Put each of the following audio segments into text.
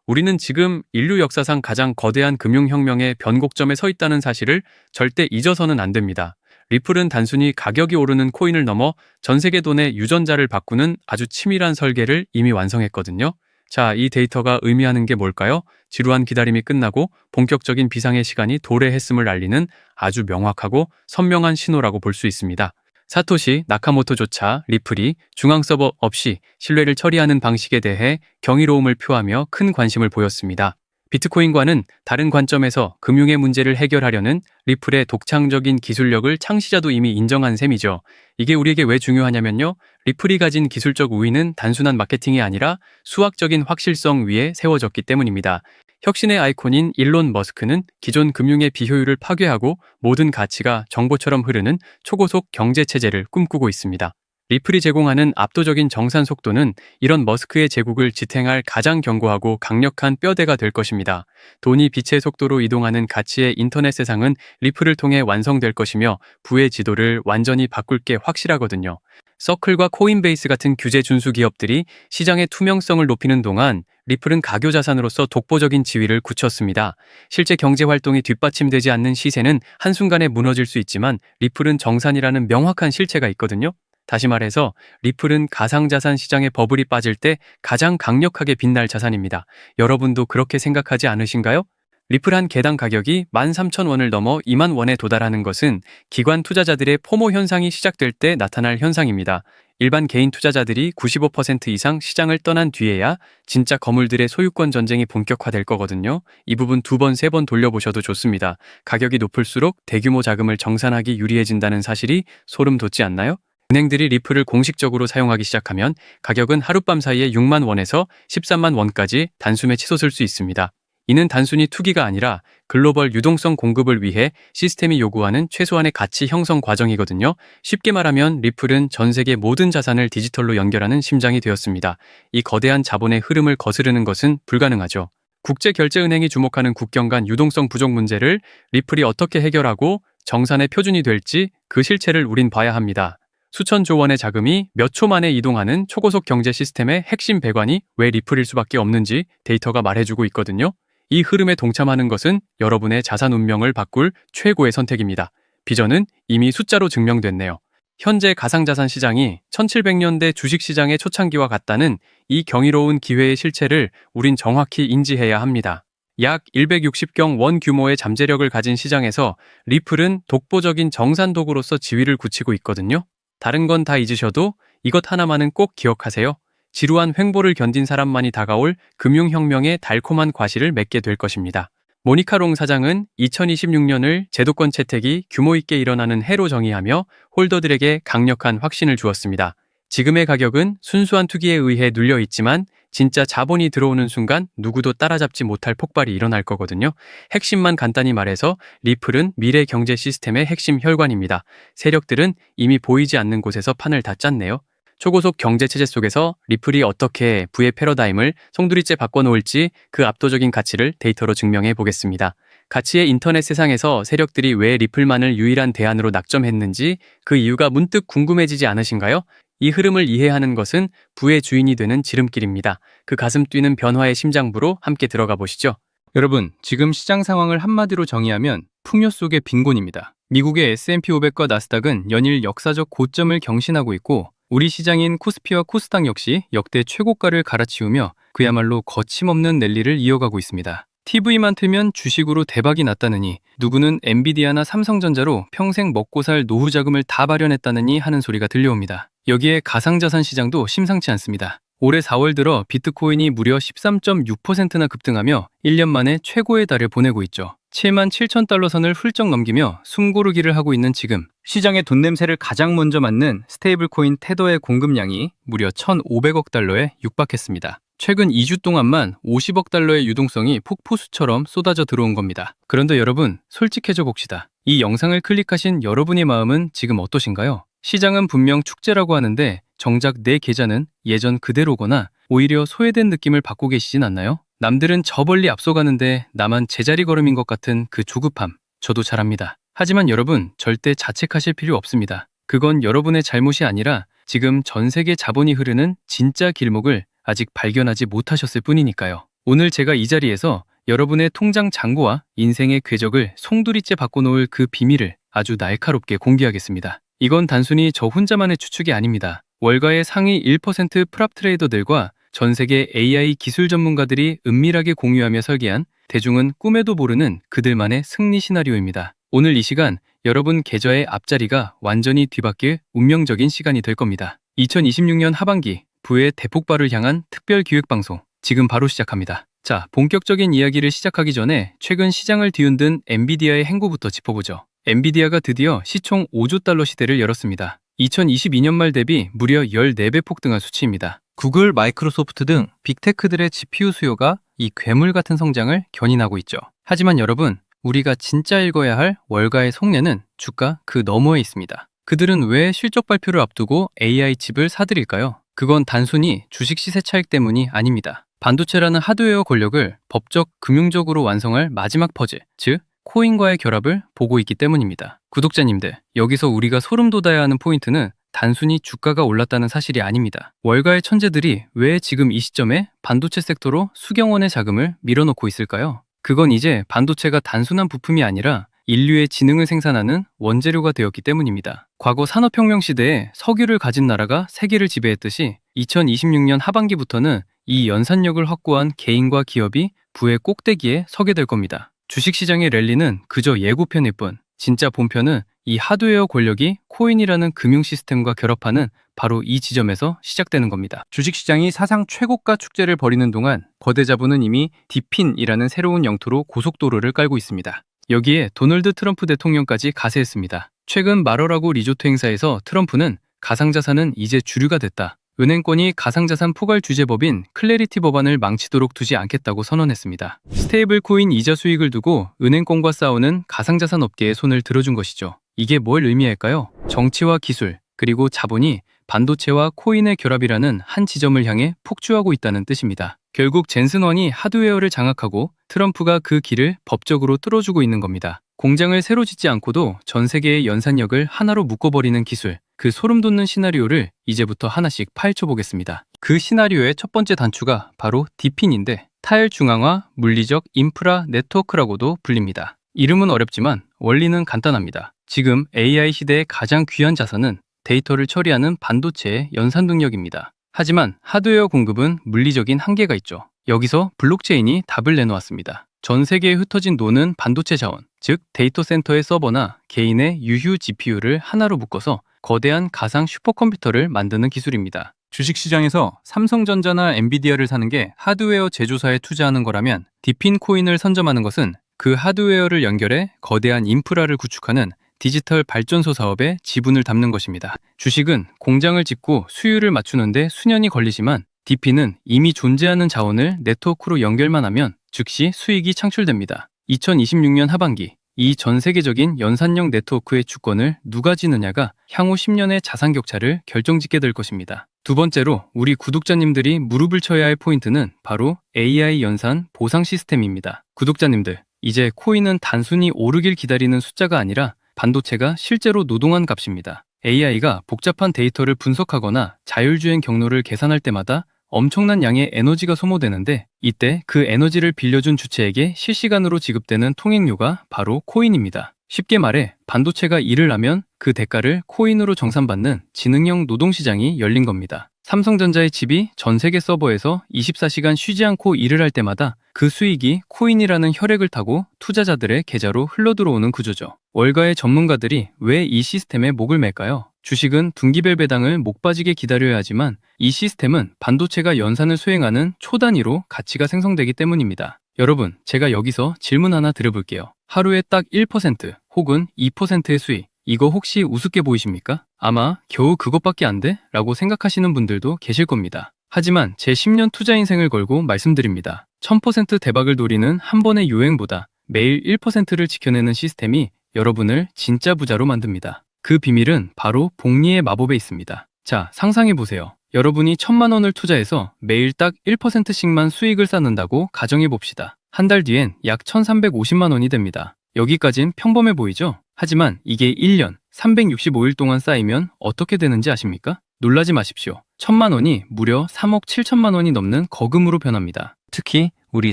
우리는 지금 인류 역사상 가장 거대한 금융혁명의 변곡점에 서 있다는 사실을 절대 잊어서는 안 됩니다. 리플은 단순히 가격이 오르는 코인을 넘어 전 세계 돈의 유전자를 바꾸는 아주 치밀한 설계를 이미 완성했거든요. 자, 이 데이터가 의미하는 게 뭘까요? 지루한 기다림이 끝나고 본격적인 비상의 시간이 도래했음을 알리는 아주 명확하고 선명한 신호라고 볼 수 있습니다. 사토시 나카모토조차 리플이 중앙 서버 없이 신뢰를 처리하는 방식에 대해 경이로움을 표하며 큰 관심을 보였습니다. 비트코인과는 다른 관점에서 금융의 문제를 해결하려는 리플의 독창적인 기술력을 창시자도 이미 인정한 셈이죠. 이게 우리에게 왜 중요하냐면요. 리플이 가진 기술적 우위는 단순한 마케팅이 아니라 수학적인 확실성 위에 세워졌기 때문입니다. 혁신의 아이콘인 일론 머스크는 기존 금융의 비효율을 파괴하고 모든 가치가 정보처럼 흐르는 초고속 경제체제를 꿈꾸고 있습니다. 리플이 제공하는 압도적인 정산 속도는 이런 머스크의 제국을 지탱할 가장 견고하고 강력한 뼈대가 될 것입니다. 돈이 빛의 속도로 이동하는 가치의 인터넷 세상은 리플을 통해 완성될 것이며 부의 지도를 완전히 바꿀 게 확실하거든요. 서클과 코인베이스 같은 규제 준수 기업들이 시장의 투명성을 높이는 동안 리플은 가교 자산으로서 독보적인 지위를 굳혔습니다. 실제 경제 활동이 뒷받침되지 않는 시세는 한순간에 무너질 수 있지만 리플은 정산이라는 명확한 실체가 있거든요. 다시 말해서 리플은 가상자산 시장의 버블이 빠질 때 가장 강력하게 빛날 자산입니다. 여러분도 그렇게 생각하지 않으신가요? 리플 한 개당 가격이 13,000원을 넘어 2만 원에 도달하는 것은 기관 투자자들의 포모 현상이 시작될 때 나타날 현상입니다. 일반 개인 투자자들이 95% 이상 시장을 떠난 뒤에야 진짜 거물들의 소유권 전쟁이 본격화될 거거든요. 이 부분 2번, 3번 돌려보셔도 좋습니다. 가격이 높을수록 대규모 자금을 정산하기 유리해진다는 사실이 소름 돋지 않나요? 은행들이 리플을 공식적으로 사용하기 시작하면 가격은 하룻밤 사이에 6만 원에서 13만 원까지 단숨에 치솟을 수 있습니다. 이는 단순히 투기가 아니라 글로벌 유동성 공급을 위해 시스템이 요구하는 최소한의 가치 형성 과정이거든요. 쉽게 말하면 리플은 전 세계 모든 자산을 디지털로 연결하는 심장이 되었습니다. 이 거대한 자본의 흐름을 거스르는 것은 불가능하죠. 국제결제은행이 주목하는 국경 간 유동성 부족 문제를 리플이 어떻게 해결하고 정산의 표준이 될지 그 실체를 우린 봐야 합니다. 수천조 원의 자금이 몇 초 만에 이동하는 초고속 경제 시스템의 핵심 배관이 왜 리플일 수밖에 없는지 데이터가 말해주고 있거든요. 이 흐름에 동참하는 것은 여러분의 자산 운명을 바꿀 최고의 선택입니다. 비전은 이미 숫자로 증명됐네요. 현재 가상자산 시장이 1700년대 주식시장의 초창기와 같다는 이 경이로운 기회의 실체를 우린 정확히 인지해야 합니다. 약 160경 원 규모의 잠재력을 가진 시장에서 리플은 독보적인 정산 도구로서 지위를 굳히고 있거든요. 다른 건 다 잊으셔도 이것 하나만은 꼭 기억하세요. 지루한 횡보를 견딘 사람만이 다가올 금융혁명의 달콤한 과실을 맺게 될 것입니다. 모니카 롱 사장은 2026년을 제도권 채택이 규모 있게 일어나는 해로 정의하며 홀더들에게 강력한 확신을 주었습니다. 지금의 가격은 순수한 투기에 의해 눌려 있지만 진짜 자본이 들어오는 순간 누구도 따라잡지 못할 폭발이 일어날 거거든요. 핵심만 간단히 말해서 리플은 미래 경제 시스템의 핵심 혈관입니다. 세력들은 이미 보이지 않는 곳에서 판을 다 짰네요. 초고속 경제체제 속에서 리플이 어떻게 부의 패러다임을 송두리째 바꿔놓을지 그 압도적인 가치를 데이터로 증명해 보겠습니다. 가치의 인터넷 세상에서 세력들이 왜 리플만을 유일한 대안으로 낙점했는지 그 이유가 문득 궁금해지지 않으신가요? 이 흐름을 이해하는 것은 부의 주인이 되는 지름길입니다. 그 가슴 뛰는 변화의 심장부로 함께 들어가 보시죠. 여러분, 지금 시장 상황을 한마디로 정의하면 풍요 속의 빈곤입니다. 미국의 S&P 500과 나스닥은 연일 역사적 고점을 경신하고 있고 우리 시장인 코스피와 코스닥 역시 역대 최고가를 갈아치우며 그야말로 거침없는 랠리를 이어가고 있습니다. TV만 틀면 주식으로 대박이 났다느니 누구는 엔비디아나 삼성전자로 평생 먹고 살 노후 자금을 다 발현했다느니 하는 소리가 들려옵니다. 여기에 가상자산 시장도 심상치 않습니다. 올해 4월 들어 비트코인이 무려 13.6%나 급등하며 1년 만에 최고의 달을 보내고 있죠. 77,000달러 선을 훌쩍 넘기며 숨고르기를 하고 있는 지금 시장의 돈 냄새를 가장 먼저 맡는 스테이블코인 테더의 공급량이 무려 1,500억 달러에 육박했습니다. 최근 2주 동안만 50억 달러의 유동성이 폭포수처럼 쏟아져 들어온 겁니다. 그런데 여러분, 솔직해져 봅시다. 이 영상을 클릭하신 여러분의 마음은 지금 어떠신가요? 시장은 분명 축제라고 하는데 정작 내 계좌는 예전 그대로거나 오히려 소외된 느낌을 받고 계시진 않나요? 남들은 저 멀리 앞서가는데 나만 제자리 걸음인 것 같은 그 조급함, 저도 잘 압니다. 하지만 여러분, 절대 자책하실 필요 없습니다. 그건 여러분의 잘못이 아니라 지금 전 세계 자본이 흐르는 진짜 길목을 아직 발견하지 못하셨을 뿐이니까요. 오늘 제가 이 자리에서 여러분의 통장 잔고와 인생의 궤적을 송두리째 바꿔놓을 그 비밀을 아주 날카롭게 공개하겠습니다. 이건 단순히 저 혼자만의 추측이 아닙니다. 월가의 상위 1% 프랍 트레이더들과 전 세계 AI 기술 전문가들이 은밀하게 공유하며 설계한 대중은 꿈에도 모르는 그들만의 승리 시나리오입니다. 오늘 이 시간 여러분 계좌의 앞자리가 완전히 뒤바뀔 운명적인 시간이 될 겁니다. 2026년 하반기 부의 대폭발을 향한 특별 기획방송 지금 바로 시작합니다. 자, 본격적인 이야기를 시작하기 전에 최근 시장을 뒤흔든 엔비디아의 행보부터 짚어보죠. 엔비디아가 드디어 시총 5조 달러 시대를 열었습니다. 2022년 말 대비 무려 14배 폭등한 수치입니다. 구글, 마이크로소프트 등 빅테크들의 GPU 수요가 이 괴물 같은 성장을 견인하고 있죠. 하지만 여러분, 우리가 진짜 읽어야 할 월가의 속내는 주가 그 너머에 있습니다. 그들은 왜 실적 발표를 앞두고 AI 칩을 사들일까요? 그건 단순히 주식 시세 차익 때문이 아닙니다. 반도체라는 하드웨어 권력을 법적, 금융적으로 완성할 마지막 퍼즐, 즉 코인과의 결합을 보고 있기 때문입니다. 구독자님들, 여기서 우리가 소름 돋아야 하는 포인트는 단순히 주가가 올랐다는 사실이 아닙니다. 월가의 천재들이 왜 지금 이 시점에 반도체 섹터로 수경원의 자금을 밀어넣고 있을까요? 그건 이제 반도체가 단순한 부품이 아니라 인류의 지능을 생산하는 원재료가 되었기 때문입니다. 과거 산업혁명 시대에 석유를 가진 나라가 세계를 지배했듯이 2026년 하반기부터는 이 연산력을 확보한 개인과 기업이 부의 꼭대기에 서게 될 겁니다. 주식시장의 랠리는 그저 예고편일 뿐, 진짜 본편은 이 하드웨어 권력이 코인이라는 금융 시스템과 결합하는 바로 이 지점에서 시작되는 겁니다. 주식시장이 사상 최고가 축제를 벌이는 동안 거대 자본은 이미 디핀이라는 새로운 영토로 고속도로를 깔고 있습니다. 여기에 도널드 트럼프 대통령까지 가세했습니다. 최근 마러라고 리조트 행사에서 트럼프는 가상자산은 이제 주류가 됐다. 은행권이 가상자산 포괄 규제법인 클래리티 법안을 망치도록 두지 않겠다고 선언했습니다. 스테이블 코인 이자 수익을 두고 은행권과 싸우는 가상자산 업계에 손을 들어준 것이죠. 이게 뭘 의미할까요? 정치와 기술, 그리고 자본이 반도체와 코인의 결합이라는 한 지점을 향해 폭주하고 있다는 뜻입니다. 결국 젠슨원이 하드웨어를 장악하고 트럼프가 그 길을 법적으로 뚫어주고 있는 겁니다. 공장을 새로 짓지 않고도 전 세계의 연산력을 하나로 묶어버리는 기술, 그 소름 돋는 시나리오를 이제부터 하나씩 파헤쳐 보겠습니다. 그 시나리오의 첫 번째 단추가 바로 디핀인데 타일 중앙화 물리적 인프라 네트워크라고도 불립니다. 이름은 어렵지만 원리는 간단합니다. 지금 AI 시대의 가장 귀한 자산은 데이터를 처리하는 반도체의 연산 능력입니다. 하지만 하드웨어 공급은 물리적인 한계가 있죠. 여기서 블록체인이 답을 내놓았습니다. 전 세계에 흩어진 노는 반도체 자원, 즉 데이터 센터의 서버나 개인의 유휴 GPU를 하나로 묶어서 거대한 가상 슈퍼컴퓨터를 만드는 기술입니다. 주식시장에서 삼성전자나 엔비디아를 사는 게 하드웨어 제조사에 투자하는 거라면 디핀 코인을 선점하는 것은 그 하드웨어를 연결해 거대한 인프라를 구축하는 디지털 발전소 사업에 지분을 담는 것입니다. 주식은 공장을 짓고 수율을 맞추는데 수년이 걸리지만 디핀은 이미 존재하는 자원을 네트워크로 연결만 하면 즉시 수익이 창출됩니다. 2026년 하반기 이 전 세계적인 연산형 네트워크의 주권을 누가 지느냐가 향후 10년의 자산 격차를 결정짓게 될 것입니다. 두 번째로 우리 구독자님들이 무릎을 쳐야 할 포인트는 바로 AI 연산 보상 시스템입니다. 구독자님들, 이제 코인은 단순히 오르길 기다리는 숫자가 아니라 반도체가 실제로 노동한 값입니다. AI가 복잡한 데이터를 분석하거나 자율주행 경로를 계산할 때마다 엄청난 양의 에너지가 소모되는데 이때 그 에너지를 빌려준 주체에게 실시간으로 지급되는 통행료가 바로 코인입니다. 쉽게 말해 반도체가 일을 하면 그 대가를 코인으로 정산받는 지능형 노동시장이 열린 겁니다. 삼성전자의 칩이 전 세계 서버에서 24시간 쉬지 않고 일을 할 때마다 그 수익이 코인이라는 혈액을 타고 투자자들의 계좌로 흘러들어오는 구조죠. 월가의 전문가들이 왜 이 시스템에 목을 맬까요? 주식은 분기별 배당을 목 빠지게 기다려야 하지만 이 시스템은 반도체가 연산을 수행하는 초단위로 가치가 생성되기 때문입니다. 여러분, 제가 여기서 질문 하나 드려볼게요. 하루에 딱 1% 혹은 2%의 수익, 이거 혹시 우습게 보이십니까? 아마 겨우 그것밖에 안 돼? 라고 생각하시는 분들도 계실 겁니다. 하지만 제 10년 투자 인생을 걸고 말씀드립니다. 1000% 대박을 노리는 한 번의 유행보다 매일 1%를 지켜내는 시스템이 여러분을 진짜 부자로 만듭니다. 그 비밀은 바로 복리의 마법에 있습니다. 자, 상상해보세요. 여러분이 1000만 원을 투자해서 매일 딱 1%씩만 수익을 쌓는다고 가정해봅시다. 한 달 뒤엔 약 1350만 원이 됩니다. 여기까진 평범해 보이죠? 하지만 이게 1년 365일 동안 쌓이면 어떻게 되는지 아십니까? 놀라지 마십시오. 1000만 원이 무려 3억 7천만 원이 넘는 거금으로 변합니다. 특히 우리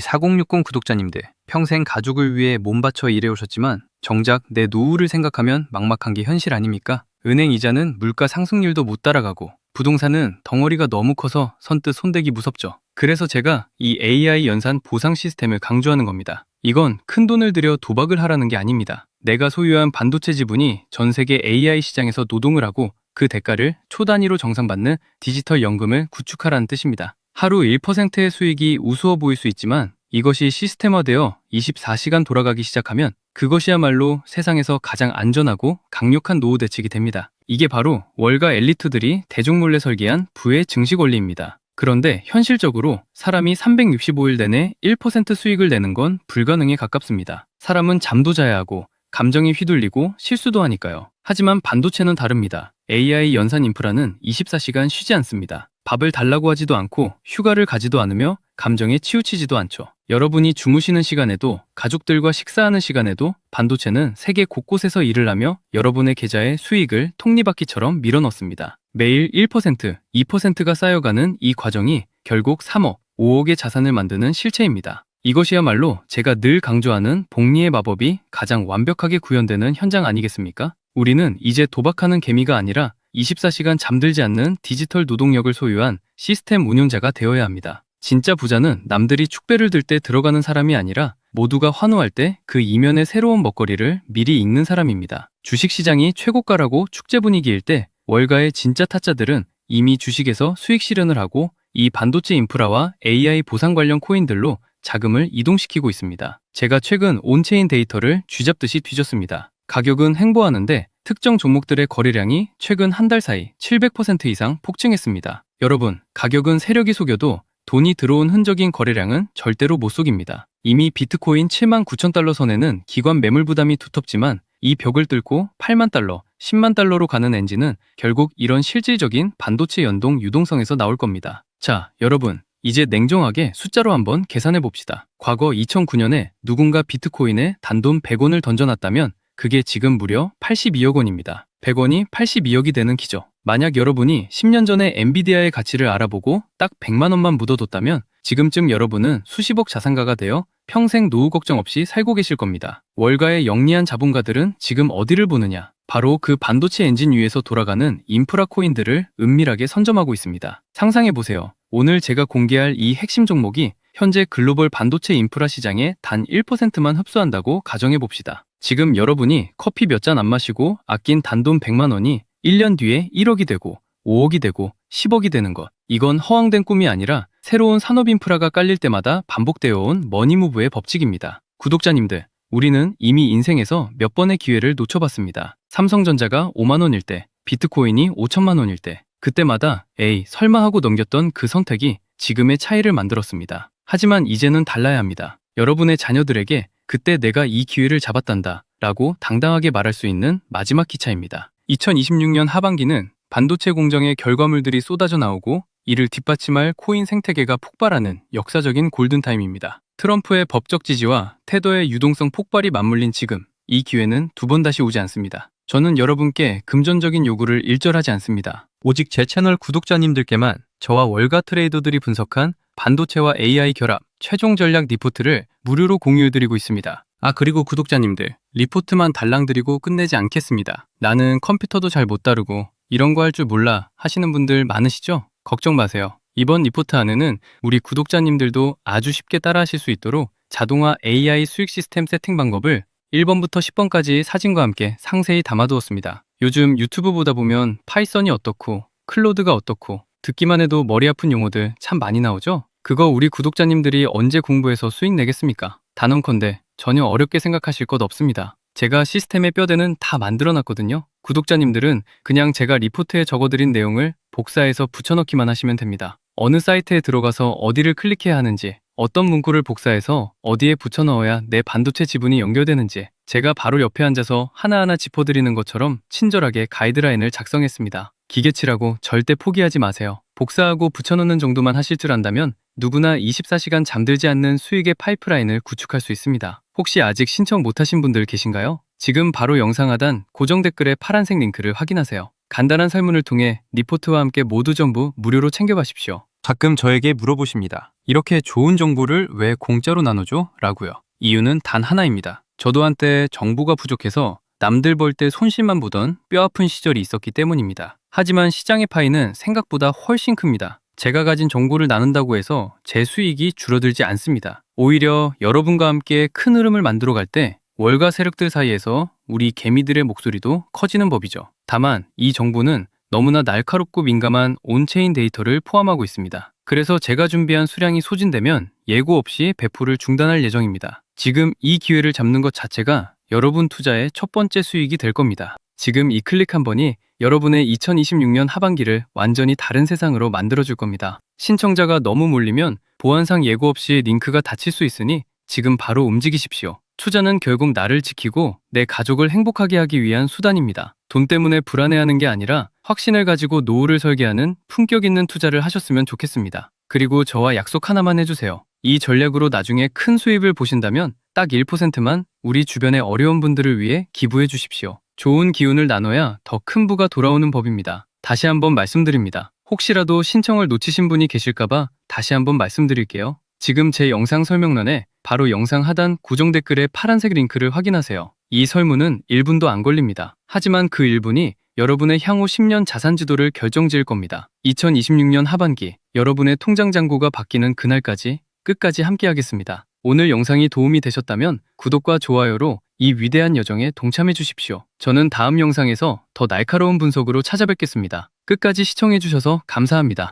4060 구독자님들, 평생 가족을 위해 몸 바쳐 일해오셨지만 정작 내 노후를 생각하면 막막한 게 현실 아닙니까? 은행 이자는 물가 상승률도 못 따라가고 부동산은 덩어리가 너무 커서 선뜻 손대기 무섭죠. 그래서 제가 이 AI 연산 보상 시스템을 강조하는 겁니다. 이건 큰돈을 들여 도박을 하라는 게 아닙니다. 내가 소유한 반도체 지분이 전 세계 AI 시장에서 노동을 하고 그 대가를 초 단위로 정산받는 디지털 연금을 구축하라는 뜻입니다. 하루 1%의 수익이 우스워 보일 수 있지만 이것이 시스템화되어 24시간 돌아가기 시작하면 그것이야말로 세상에서 가장 안전하고 강력한 노후 대책이 됩니다. 이게 바로 월가 엘리트들이 대중몰래 설계한 부의 증식 원리입니다. 그런데 현실적으로 사람이 365일 내내 1% 수익을 내는 건 불가능에 가깝습니다. 사람은 잠도 자야 하고 감정이 휘둘리고 실수도 하니까요. 하지만 반도체는 다릅니다. AI 연산 인프라는 24시간 쉬지 않습니다. 밥을 달라고 하지도 않고 휴가를 가지도 않으며 감정에 치우치지도 않죠. 여러분이 주무시는 시간에도 가족들과 식사하는 시간에도 반도체는 세계 곳곳에서 일을 하며 여러분의 계좌에 수익을 톱니바퀴처럼 밀어넣습니다. 매일 1%, 2%가 쌓여가는 이 과정이 결국 3억, 5억의 자산을 만드는 실체입니다. 이것이야말로 제가 늘 강조하는 복리의 마법이 가장 완벽하게 구현되는 현장 아니겠습니까? 우리는 이제 도박하는 개미가 아니라 24시간 잠들지 않는 디지털 노동력을 소유한 시스템 운용자가 되어야 합니다. 진짜 부자는 남들이 축배를 들 때 들어가는 사람이 아니라 모두가 환호할 때 그 이면의 새로운 먹거리를 미리 읽는 사람입니다. 주식시장이 최고가라고 축제 분위기일 때 월가의 진짜 타짜들은 이미 주식에서 수익 실현을 하고 이 반도체 인프라와 AI 보상 관련 코인들로 자금을 이동시키고 있습니다. 제가 최근 온체인 데이터를 쥐잡듯이 뒤졌습니다. 가격은 횡보하는데 특정 종목들의 거래량이 최근 한 달 사이 700% 이상 폭증했습니다. 여러분, 가격은 세력이 속여도 돈이 들어온 흔적인 거래량은 절대로 못 속입니다. 이미 비트코인 79,000달러 선에는 기관 매물 부담이 두텁지만 이 벽을 뚫고 8만 달러, 10만 달러로 가는 엔진은 결국 이런 실질적인 반도체 연동 유동성에서 나올 겁니다. 자, 여러분, 이제 냉정하게 숫자로 한번 계산해 봅시다. 과거 2009년에 누군가 비트코인에 단돈 100원을 던져놨다면 그게 지금 무려 82억 원입니다. 100원이 82억이 되는 기죠. 만약 여러분이 10년 전에 엔비디아의 가치를 알아보고 딱 100만 원만 묻어뒀다면 지금쯤 여러분은 수십억 자산가가 되어 평생 노후 걱정 없이 살고 계실 겁니다. 월가의 영리한 자본가들은 지금 어디를 보느냐? 바로 그 반도체 엔진 위에서 돌아가는 인프라 코인들을 은밀하게 선점하고 있습니다. 상상해보세요. 오늘 제가 공개할 이 핵심 종목이 현재 글로벌 반도체 인프라 시장의 단 1%만 흡수한다고 가정해봅시다. 지금 여러분이 커피 몇 잔 안 마시고 아낀 단돈 100만 원이 1년 뒤에 1억이 되고 5억이 되고 10억이 되는 것. 이건 허황된 꿈이 아니라 새로운 산업 인프라가 깔릴 때마다 반복되어 온 머니무브의 법칙입니다. 구독자님들, 우리는 이미 인생에서 몇 번의 기회를 놓쳐봤습니다. 삼성전자가 5만 원일 때, 비트코인이 5천만 원일 때, 그때마다 에이 설마 하고 넘겼던 그 선택이 지금의 차이를 만들었습니다. 하지만 이제는 달라야 합니다. 여러분의 자녀들에게 그때 내가 이 기회를 잡았단다 라고 당당하게 말할 수 있는 마지막 기차입니다. 2026년 하반기는 반도체 공정의 결과물들이 쏟아져 나오고 이를 뒷받침할 코인 생태계가 폭발하는 역사적인 골든타임입니다. 트럼프의 법적 지지와 테더의 유동성 폭발이 맞물린 지금, 이 기회는 두 번 다시 오지 않습니다. 저는 여러분께 금전적인 요구를 일절하지 않습니다. 오직 제 채널 구독자님들께만 저와 월가 트레이더들이 분석한 반도체와 AI 결합 최종 전략 리포트를 무료로 공유해드리고 있습니다. 그리고 구독자님들, 리포트만 달랑 드리고 끝내지 않겠습니다. 나는 컴퓨터도 잘 못 다루고 이런 거 할 줄 몰라 하시는 분들 많으시죠? 걱정 마세요. 이번 리포트 안에는 우리 구독자님들도 아주 쉽게 따라하실 수 있도록 자동화 AI 수익 시스템 세팅 방법을 1번부터 10번까지 사진과 함께 상세히 담아두었습니다. 요즘 유튜브 보다 보면 파이썬이 어떻고 클로드가 어떻고 듣기만 해도 머리 아픈 용어들 참 많이 나오죠? 그거 우리 구독자님들이 언제 공부해서 수익 내겠습니까? 단언컨대 전혀 어렵게 생각하실 것 없습니다. 제가 시스템의 뼈대는 다 만들어놨거든요. 구독자님들은 그냥 제가 리포트에 적어드린 내용을 복사해서 붙여넣기만 하시면 됩니다. 어느 사이트에 들어가서 어디를 클릭해야 하는지, 어떤 문구를 복사해서 어디에 붙여넣어야 내 반도체 지분이 연결되는지 제가 바로 옆에 앉아서 하나하나 짚어드리는 것처럼 친절하게 가이드라인을 작성했습니다. 기계치라고 절대 포기하지 마세요. 복사하고 붙여넣는 정도만 하실 줄 안다면 누구나 24시간 잠들지 않는 수익의 파이프라인을 구축할 수 있습니다. 혹시 아직 신청 못하신 분들 계신가요? 지금 바로 영상 하단 고정 댓글에 파란색 링크를 확인하세요. 간단한 설문을 통해 리포트와 함께 모두 전부 무료로 챙겨가십시오. 가끔 저에게 물어보십니다. 이렇게 좋은 정보를 왜 공짜로 나눠줘? 라고요. 이유는 단 하나입니다. 저도 한때 정보가 부족해서 남들 벌 때 손실만 보던 뼈아픈 시절이 있었기 때문입니다. 하지만 시장의 파이는 생각보다 훨씬 큽니다. 제가 가진 정보를 나눈다고 해서 제 수익이 줄어들지 않습니다. 오히려 여러분과 함께 큰 흐름을 만들어 갈 때 월가 세력들 사이에서 우리 개미들의 목소리도 커지는 법이죠. 다만 이 정보는 너무나 날카롭고 민감한 온체인 데이터를 포함하고 있습니다. 그래서 제가 준비한 수량이 소진되면 예고 없이 배포를 중단할 예정입니다. 지금 이 기회를 잡는 것 자체가 여러분 투자의 첫 번째 수익이 될 겁니다. 지금 이 클릭 한 번이 여러분의 2026년 하반기를 완전히 다른 세상으로 만들어줄 겁니다. 신청자가 너무 몰리면 보안상 예고 없이 링크가 닫힐 수 있으니 지금 바로 움직이십시오. 투자는 결국 나를 지키고 내 가족을 행복하게 하기 위한 수단입니다. 돈 때문에 불안해하는 게 아니라 확신을 가지고 노후를 설계하는 품격 있는 투자를 하셨으면 좋겠습니다. 그리고 저와 약속 하나만 해주세요. 이 전략으로 나중에 큰 수입을 보신다면 딱 1%만 우리 주변의 어려운 분들을 위해 기부해 주십시오. 좋은 기운을 나눠야 더 큰 부가 돌아오는 법입니다. 다시 한번 말씀드립니다. 혹시라도 신청을 놓치신 분이 계실까봐 다시 한번 말씀드릴게요. 지금 제 영상 설명란에 바로 영상 하단 고정 댓글의 파란색 링크를 확인하세요. 이 설문은 1분도 안 걸립니다. 하지만 그 1분이 여러분의 향후 10년 자산 지도를 결정지을 겁니다. 2026년 하반기 여러분의 통장 잔고가 바뀌는 그날까지 끝까지 함께하겠습니다. 오늘 영상이 도움이 되셨다면 구독과 좋아요로 이 위대한 여정에 동참해 주십시오. 저는 다음 영상에서 더 날카로운 분석으로 찾아뵙겠습니다. 끝까지 시청해 주셔서 감사합니다.